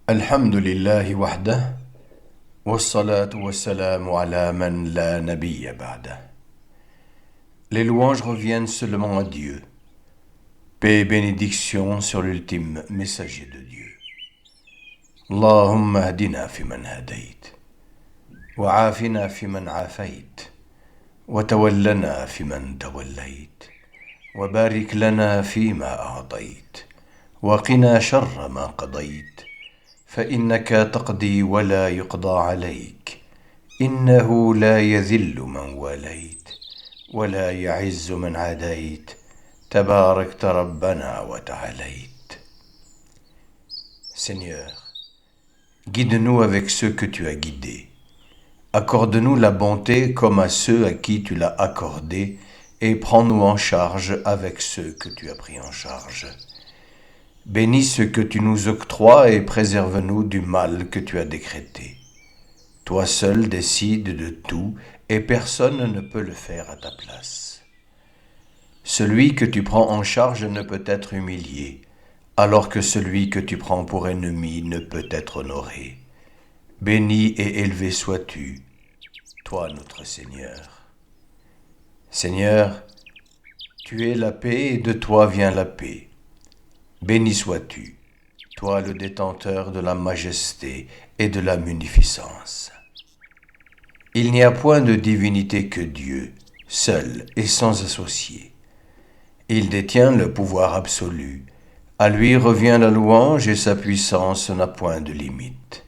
Alhamdulillahi wahdah, wassalatu wassalamu ala man la nabiyya ba'dah. Les louanges reviennent seulement à Dieu. Paix et bénédiction sur l'ultime messager de Dieu. Allahumma hadina fi man hadayt, wa afina fi man afayt, wa tawallana fi man tawallayt, wa barik lana fi ma a'tayt, wa qina sharra ma qadayt. فإنك تقضي ولا يقضى عليك إنه لا يذل من واليت ولا يعز من عاديت تباركت ربنا وتعاليت. Seigneur, guide-nous avec ceux que tu as guidés. Accorde-nous la bonté comme à ceux à qui tu l'as accordée et prends-nous en charge avec ceux que tu as pris en charge. Bénis ce que tu nous octroies et préserve-nous du mal que tu as décrété. Toi seul décides de tout et personne ne peut le faire à ta place. Celui que tu prends en charge ne peut être humilié, alors que celui que tu prends pour ennemi ne peut être honoré. Béni et élevé sois-tu, toi notre Seigneur. Seigneur, tu es la paix et de toi vient la paix. Béni sois-tu, toi le détenteur de la majesté et de la munificence. Il n'y a point de divinité que Dieu, seul et sans associé. Il détient le pouvoir absolu. À lui revient la louange et sa puissance n'a point de limite.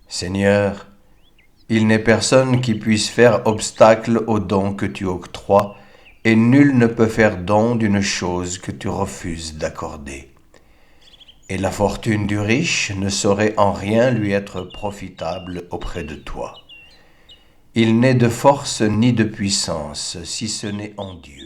Seigneur, il n'est personne qui puisse faire obstacle au don que tu octroies, et nul ne peut faire don d'une chose que tu refuses d'accorder. Et la fortune du riche ne saurait en rien lui être profitable auprès de toi. Il n'est de force ni de puissance, si ce n'est en Dieu.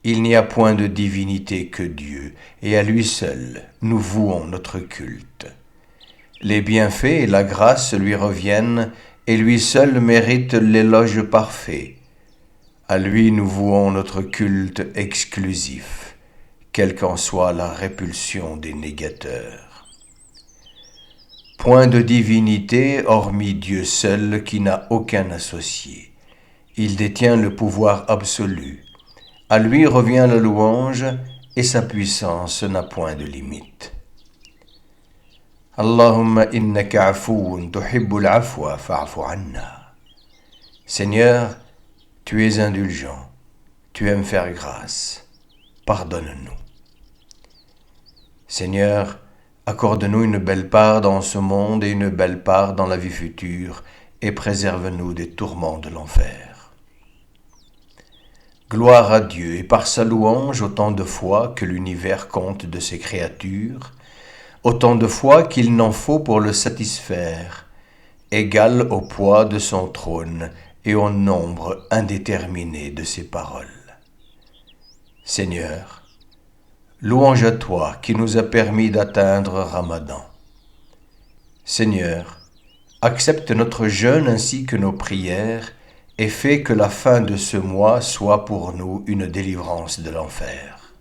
Il n'y a point de divinité que Dieu, et à lui seul nous vouons notre culte. Les bienfaits et la grâce lui reviennent, et lui seul mérite l'éloge parfait. À lui nous vouons notre culte exclusif, quelle qu'en soit la répulsion des négateurs. Point de divinité hormis Dieu seul qui n'a aucun associé. Il détient le pouvoir absolu. À lui revient la louange et sa puissance n'a point de limite. Allahumma innaka afuun tuhibbul afwa fa'fu anna. Seigneur, tu es indulgent, tu aimes faire grâce, pardonne-nous. Seigneur, accorde-nous une belle part dans ce monde et une belle part dans la vie future, et préserve-nous des tourments de l'enfer. Gloire à Dieu, et par sa louange, autant de fois que l'univers compte de ses créatures, autant de fois qu'il n'en faut pour le satisfaire, égal au poids de son trône, et au nombre indéterminé de ses paroles. Seigneur, louange à toi qui nous a permis d'atteindre Ramadan. Seigneur, accepte notre jeûne ainsi que nos prières et fais que la fin de ce mois soit pour nous une délivrance de l'enfer.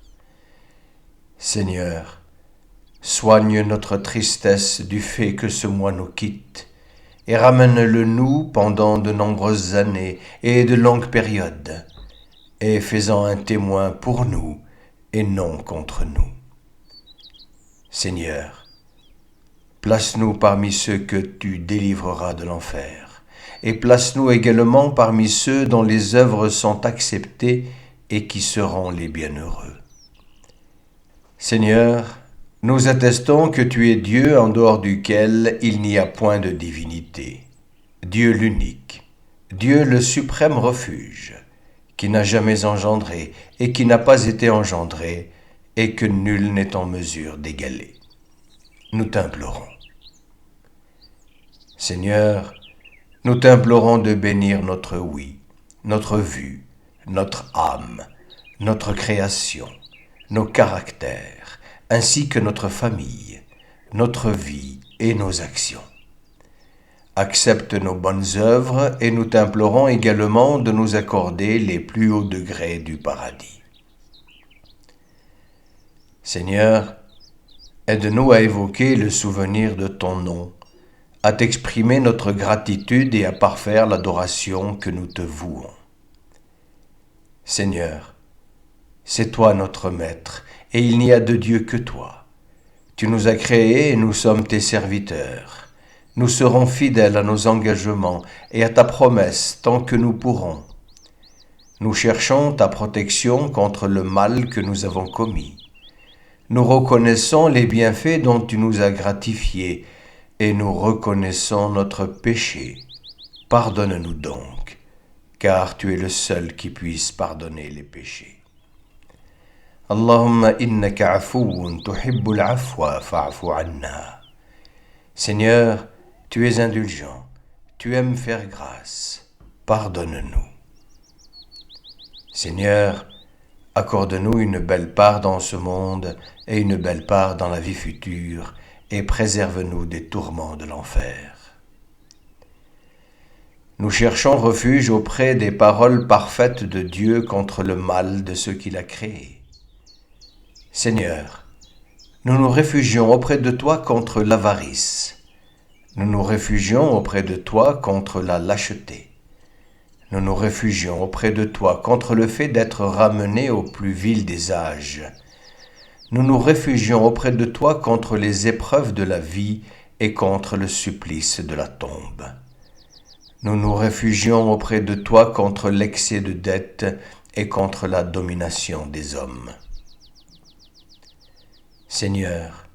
Seigneur, soigne notre tristesse du fait que ce mois nous quitte, et ramène-le nous pendant de nombreuses années et de longues périodes, et fais-en un témoin pour nous et non contre nous. Seigneur, place-nous parmi ceux que tu délivreras de l'enfer, et place-nous également parmi ceux dont les œuvres sont acceptées et qui seront les bienheureux. Seigneur, nous attestons que tu es Dieu en dehors duquel il n'y a point de divinité, Dieu l'unique, Dieu le suprême refuge, qui n'a jamais engendré et qui n'a pas été engendré et que nul n'est en mesure d'égaler. Nous t'implorons. Seigneur, nous t'implorons de bénir notre oui, notre vue, notre âme, notre création, nos caractères, ainsi que notre famille, notre vie et nos actions. Accepte nos bonnes œuvres et nous t'implorons également de nous accorder les plus hauts degrés du paradis. Seigneur, Aide-nous à évoquer le souvenir de ton nom, à t'exprimer notre gratitude et à parfaire l'adoration que nous te vouons. Seigneur, c'est toi notre Maître, et il n'y a de Dieu que toi. Tu nous as créés et nous sommes tes serviteurs. Nous serons fidèles à nos engagements et à ta promesse tant que nous pourrons. Nous cherchons ta protection contre le mal que nous avons commis. Nous reconnaissons les bienfaits dont tu nous as gratifiés et nous reconnaissons notre péché. Pardonne-nous donc, car tu es le seul qui puisse pardonner les péchés. Allahumma innaka afuun tuhibbul afwa fa'fu anna. Seigneur, tu es indulgent, tu aimes faire grâce, pardonne-nous. Seigneur, accorde-nous une belle part dans ce monde et une belle part dans la vie future, et préserve-nous des tourments de l'enfer. Nous cherchons refuge auprès des paroles parfaites de Dieu contre le mal de ceux qu'il a créés. Seigneur, nous nous réfugions auprès de toi contre l'avarice. Nous nous réfugions auprès de toi contre la lâcheté. Nous nous réfugions auprès de toi contre le fait d'être ramenés au plus vil des âges. Nous nous réfugions auprès de toi contre les épreuves de la vie et contre le supplice de la tombe. Nous nous réfugions auprès de toi contre l'excès de dette et contre la domination des hommes. Seigneur,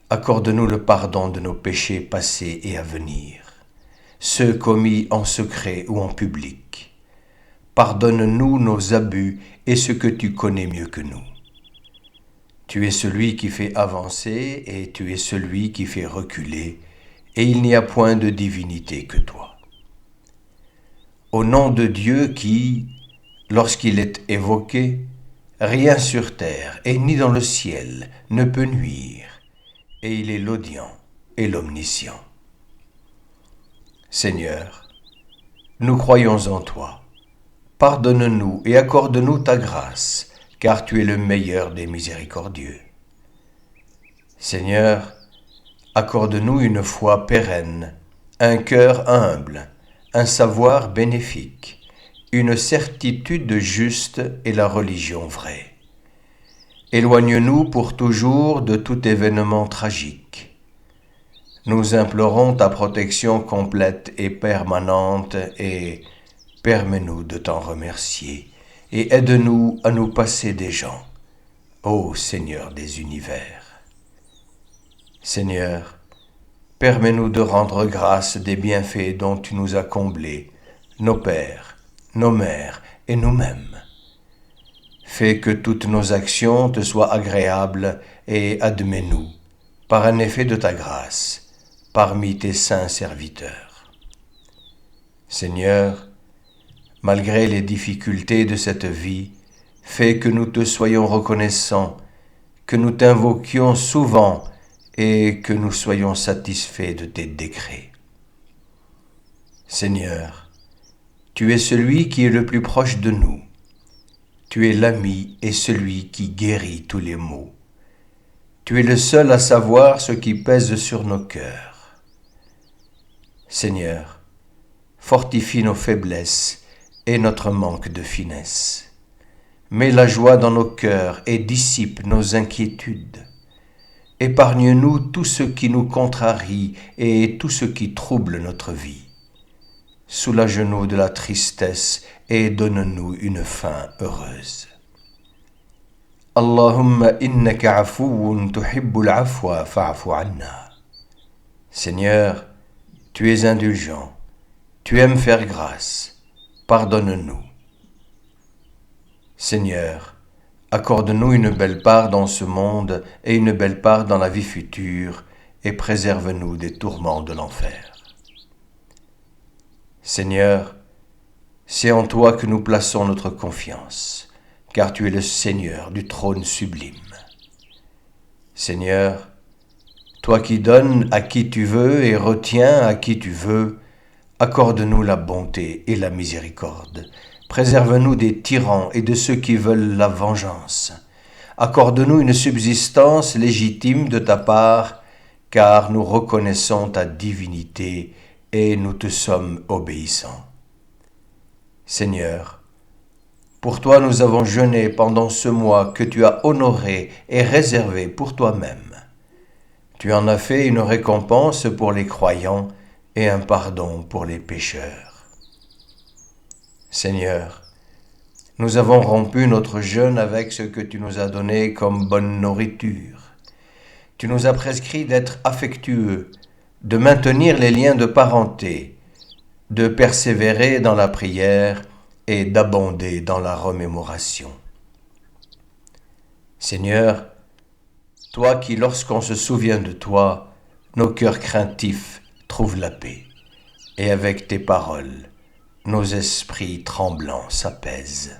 accorde-nous le pardon de nos péchés passés et à venir, ceux commis en secret ou en public. Pardonne-nous nos abus et ce que tu connais mieux que nous. Tu es celui qui fait avancer et tu es celui qui fait reculer, et il n'y a point de divinité que toi. Au nom de Dieu qui, lorsqu'il est évoqué, rien sur terre et ni dans le ciel ne peut nuire, et il est l'audient et l'omniscient. Seigneur, nous croyons en toi. Pardonne-nous et accorde-nous ta grâce, car tu es le meilleur des miséricordieux. Seigneur, accorde-nous une foi pérenne, un cœur humble, un savoir bénéfique, une certitude juste et la religion vraie. Éloigne-nous pour toujours de tout événement tragique. Nous implorons ta protection complète et permanente et permets-nous de t'en remercier et aide-nous à nous passer des gens, ô Seigneur des univers. Seigneur, permets-nous de rendre grâce des bienfaits dont tu nous as comblés, nos pères, nos mères et nous-mêmes. Fais que toutes nos actions te soient agréables et admets-nous, par un effet de ta grâce, parmi tes saints serviteurs. Seigneur, malgré les difficultés de cette vie, fais que nous te soyons reconnaissants, que nous t'invoquions souvent et que nous soyons satisfaits de tes décrets. Seigneur, tu es celui qui est le plus proche de nous. Tu es l'ami et celui qui guérit tous les maux. Tu es le seul à savoir ce qui pèse sur nos cœurs. Seigneur, fortifie nos faiblesses et notre manque de finesse. Mets la joie dans nos cœurs et dissipe nos inquiétudes. Épargne-nous tout ce qui nous contrarie et tout ce qui trouble notre vie. Soulage-nous de la tristesse et donne-nous une fin heureuse. Allahumma innaka afuun tuhibbul afwa fa'fu anna. Seigneur, tu es indulgent, tu aimes faire grâce. Pardonne-nous. Seigneur, accorde-nous une belle part dans ce monde et une belle part dans la vie future, et préserve-nous des tourments de l'enfer. Seigneur, c'est en toi que nous plaçons notre confiance, car tu es le Seigneur du trône sublime. Seigneur, toi qui donnes à qui tu veux et retiens à qui tu veux, accorde-nous la bonté et la miséricorde. Préserve-nous des tyrans et de ceux qui veulent la vengeance. Accorde-nous une subsistance légitime de ta part, car nous reconnaissons ta divinité et nous te sommes obéissants. Seigneur, pour toi nous avons jeûné pendant ce mois que tu as honoré et réservé pour toi-même. Tu en as fait une récompense pour les croyants et un pardon pour les pécheurs. Seigneur, nous avons rompu notre jeûne avec ce que tu nous as donné comme bonne nourriture. Tu nous as prescrit d'être affectueux, de maintenir les liens de parenté, de persévérer dans la prière et d'abonder dans la remémoration. Seigneur, toi qui, lorsqu'on se souvient de toi, nos cœurs craintifs trouvent la paix, et avec tes paroles, nos esprits tremblants s'apaisent.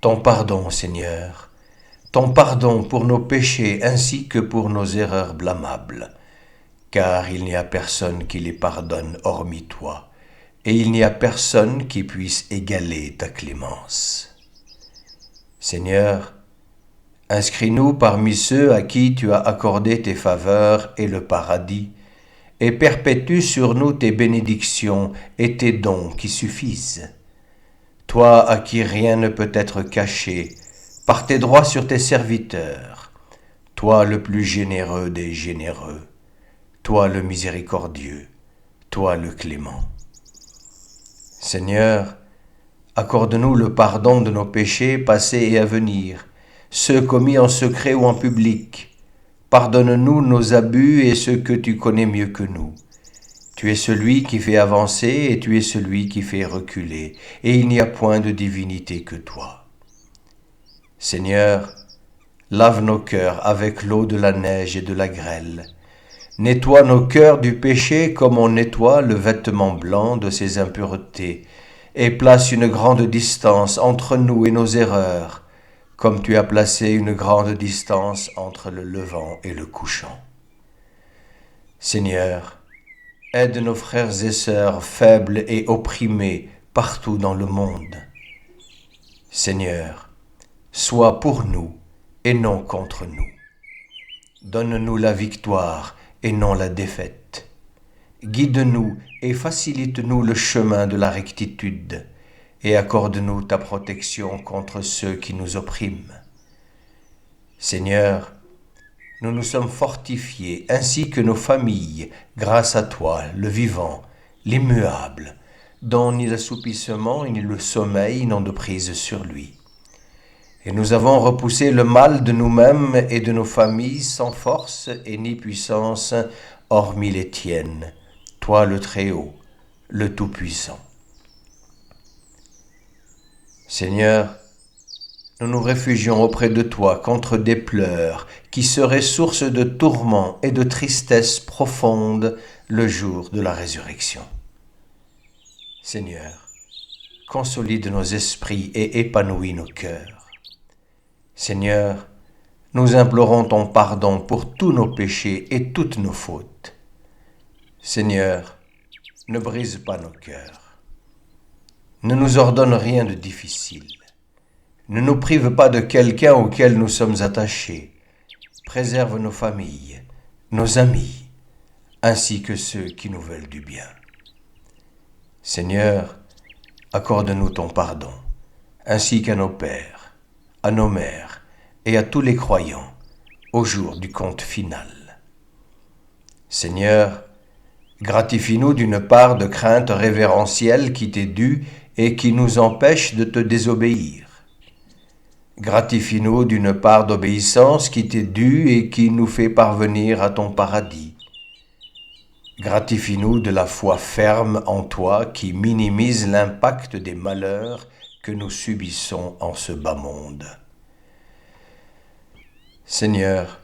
Ton pardon, Seigneur, ton pardon pour nos péchés ainsi que pour nos erreurs blâmables, car il n'y a personne qui les pardonne hormis toi, et il n'y a personne qui puisse égaler ta clémence. Seigneur, inscris-nous parmi ceux à qui tu as accordé tes faveurs et le paradis, et perpétue sur nous tes bénédictions et tes dons qui suffisent. Toi à qui rien ne peut être caché, par tes droits sur tes serviteurs, toi le plus généreux des généreux, toi le miséricordieux, toi le clément. Seigneur, accorde-nous le pardon de nos péchés passés et à venir, ceux commis en secret ou en public. Pardonne-nous nos abus et ceux que tu connais mieux que nous. Tu es celui qui fait avancer et tu es celui qui fait reculer, et il n'y a point de divinité que toi. Seigneur, lave nos cœurs avec l'eau de la neige et de la grêle. Nettoie nos cœurs du péché comme on nettoie le vêtement blanc de ses impuretés, et place une grande distance entre nous et nos erreurs, comme tu as placé une grande distance entre le levant et le couchant. Seigneur, aide nos frères et sœurs faibles et opprimés partout dans le monde. Seigneur, sois pour nous et non contre nous. Donne-nous la victoire et non la défaite. Guide-nous et facilite-nous le chemin de la rectitude, et accorde-nous ta protection contre ceux qui nous oppriment. Seigneur, nous nous sommes fortifiés, ainsi que nos familles, grâce à toi, le vivant, l'immuable, dont ni l'assoupissement ni le sommeil n'ont de prise sur lui. Et nous avons repoussé le mal de nous-mêmes et de nos familles sans force et ni puissance, hormis les tiennes, toi le Très-Haut, le Tout-Puissant. Seigneur, nous nous réfugions auprès de toi contre des pleurs qui seraient source de tourments et de tristesse profonde le jour de la résurrection. Seigneur, consolide nos esprits et épanouis nos cœurs. Seigneur, nous implorons ton pardon pour tous nos péchés et toutes nos fautes. Seigneur, ne brise pas nos cœurs. Ne nous ordonne rien de difficile. Ne nous prive pas de quelqu'un auquel nous sommes attachés. Préserve nos familles, nos amis, ainsi que ceux qui nous veulent du bien. Seigneur, accorde-nous ton pardon, ainsi qu'à nos pères, à nos mères et à tous les croyants, au jour du compte final. Seigneur, gratifie-nous d'une part de crainte révérentielle qui t'est due et qui nous empêche de te désobéir. Gratifie-nous d'une part d'obéissance qui t'est due et qui nous fait parvenir à ton paradis. Gratifie-nous de la foi ferme en toi qui minimise l'impact des malheurs que nous subissons en ce bas monde. Seigneur,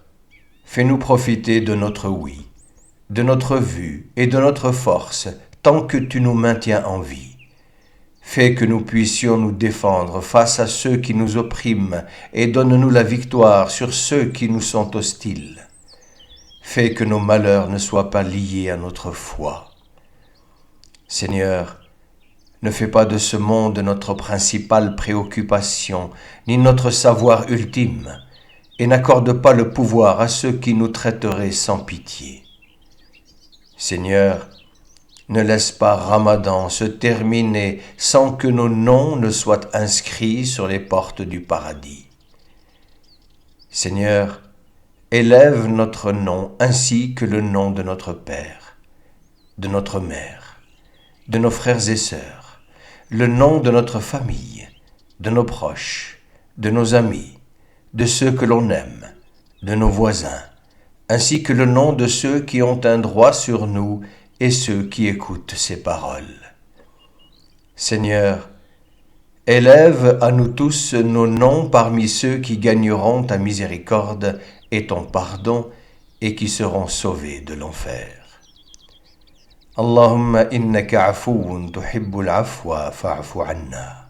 fais-nous profiter de notre oui, de notre vue et de notre force tant que tu nous maintiens en vie. Fais que nous puissions nous défendre face à ceux qui nous oppriment et donne-nous la victoire sur ceux qui nous sont hostiles. Fais que nos malheurs ne soient pas liés à notre foi. Seigneur, Ne fais pas de ce monde notre principale préoccupation, ni notre savoir ultime, et n'accorde pas le pouvoir à ceux qui nous traiteraient sans pitié. Seigneur, ne laisse pas Ramadan se terminer sans que nos noms ne soient inscrits sur les portes du paradis. Seigneur, élève notre nom ainsi que le nom de notre Père, de notre Mère, de nos frères et sœurs, le nom de notre famille, de nos proches, de nos amis, de ceux que l'on aime, de nos voisins, ainsi que le nom de ceux qui ont un droit sur nous et ceux qui écoutent ces paroles. Seigneur, élève à nous tous nos noms parmi ceux qui gagneront ta miséricorde et ton pardon et qui seront sauvés de l'enfer. Allahumma innaka afuun tuhibbul afwa fa'fu anna.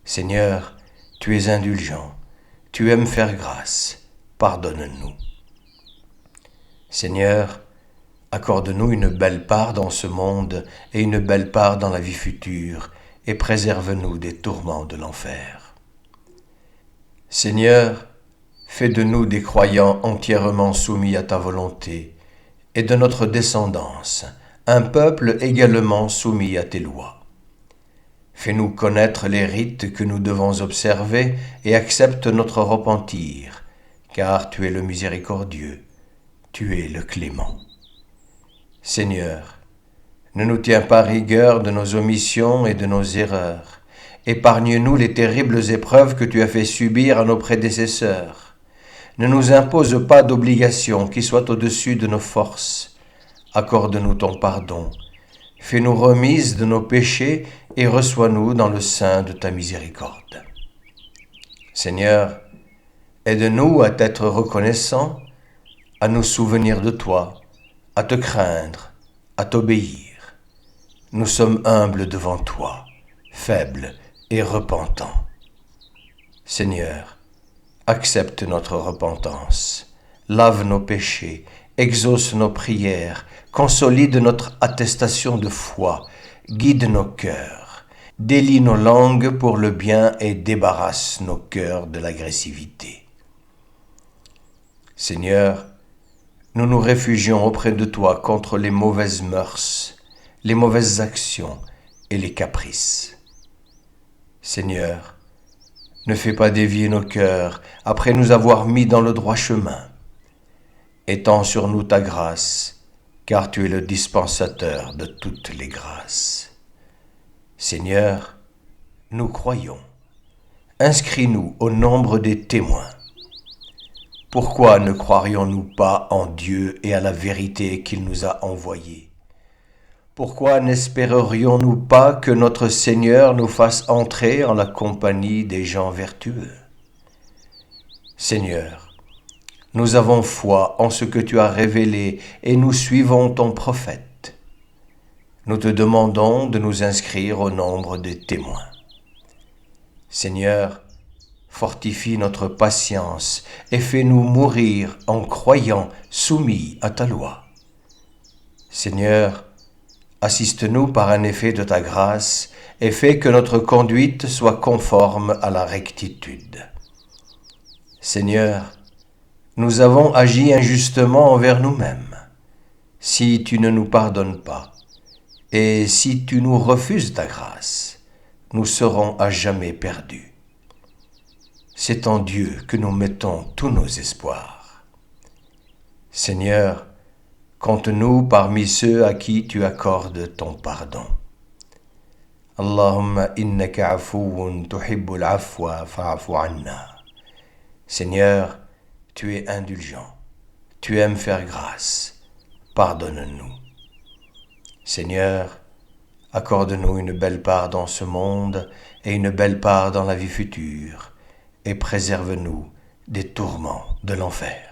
Seigneur, tu es indulgent, tu aimes faire grâce, pardonne-nous. Seigneur, accorde-nous une belle part dans ce monde et une belle part dans la vie future, et préserve-nous des tourments de l'enfer. Seigneur, fais de nous des croyants entièrement soumis à ta volonté, et de notre descendance, un peuple également soumis à tes lois. Fais-nous connaître les rites que nous devons observer et accepte notre repentir, car tu es le miséricordieux, tu es le clément. Seigneur, ne nous tiens pas rigueur de nos omissions et de nos erreurs. Épargne-nous les terribles épreuves que tu as fait subir à nos prédécesseurs. Ne nous impose pas d'obligations qui soient au-dessus de nos forces. Accorde-nous ton pardon. Fais-nous remise de nos péchés et reçois-nous dans le sein de ta miséricorde. Seigneur, aide-nous à t'être reconnaissants, à nous souvenir de toi, à te craindre, à t'obéir. Nous sommes humbles devant toi, faibles et repentants. Seigneur, accepte notre repentance, lave nos péchés, exauce nos prières, consolide notre attestation de foi, guide nos cœurs, délie nos langues pour le bien et débarrasse nos cœurs de l'agressivité. Seigneur, nous nous réfugions auprès de toi contre les mauvaises mœurs, les mauvaises actions et les caprices. Seigneur, ne fais pas dévier nos cœurs après nous avoir mis dans le droit chemin. Étends sur nous ta grâce, car tu es le dispensateur de toutes les grâces. Seigneur, nous croyons. Inscris-nous au nombre des témoins. Pourquoi ne croirions-nous pas en Dieu et à la vérité qu'il nous a envoyée? Pourquoi n'espérerions-nous pas que notre Seigneur nous fasse entrer en la compagnie des gens vertueux? Seigneur, nous avons foi en ce que tu as révélé et nous suivons ton prophète. Nous te demandons de nous inscrire au nombre des témoins. Seigneur, fortifie notre patience et fais-nous mourir en croyant soumis à ta loi. Seigneur, assiste-nous par un effet de ta grâce et fais que notre conduite soit conforme à la rectitude. Seigneur, nous avons agi injustement envers nous-mêmes. Si tu ne nous pardonnes pas et si tu nous refuses ta grâce, nous serons à jamais perdus. C'est en Dieu que nous mettons tous nos espoirs. Seigneur, compte-nous parmi ceux à qui tu accordes ton pardon. Allahumma innaka afuun tuhibbul afwa fa'fu anna. Seigneur, tu es indulgent, tu aimes faire grâce, pardonne-nous. Seigneur, accorde-nous une belle part dans ce monde et une belle part dans la vie future, et préserve-nous des tourments de l'enfer.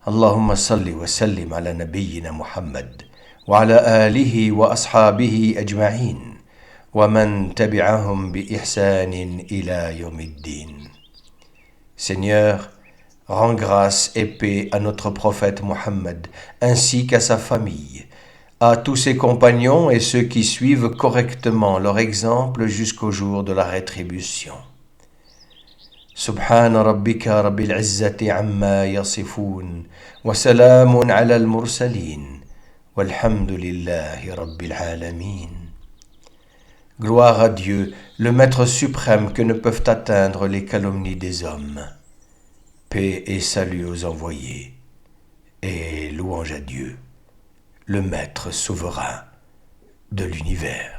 اللهم صل وسلم على نبينا محمد وعلى آله وأصحابه أجمعين ومن تبعهم بإحسان إلى يوم الدين. Seigneur, rends grâce et paix à notre prophète Mohammed ainsi qu'à sa famille, à tous ses compagnons et ceux qui suivent correctement leur exemple jusqu'au jour de la rétribution. سبحان ربك رب العزة عما يصفون وسلام على المرسلين والحمد لله رب العالمين. Gloire à Dieu, le Maître suprême que ne peuvent atteindre les calomnies des hommes. Paix et salut aux envoyés, et louange à Dieu, le Maître souverain de l'univers.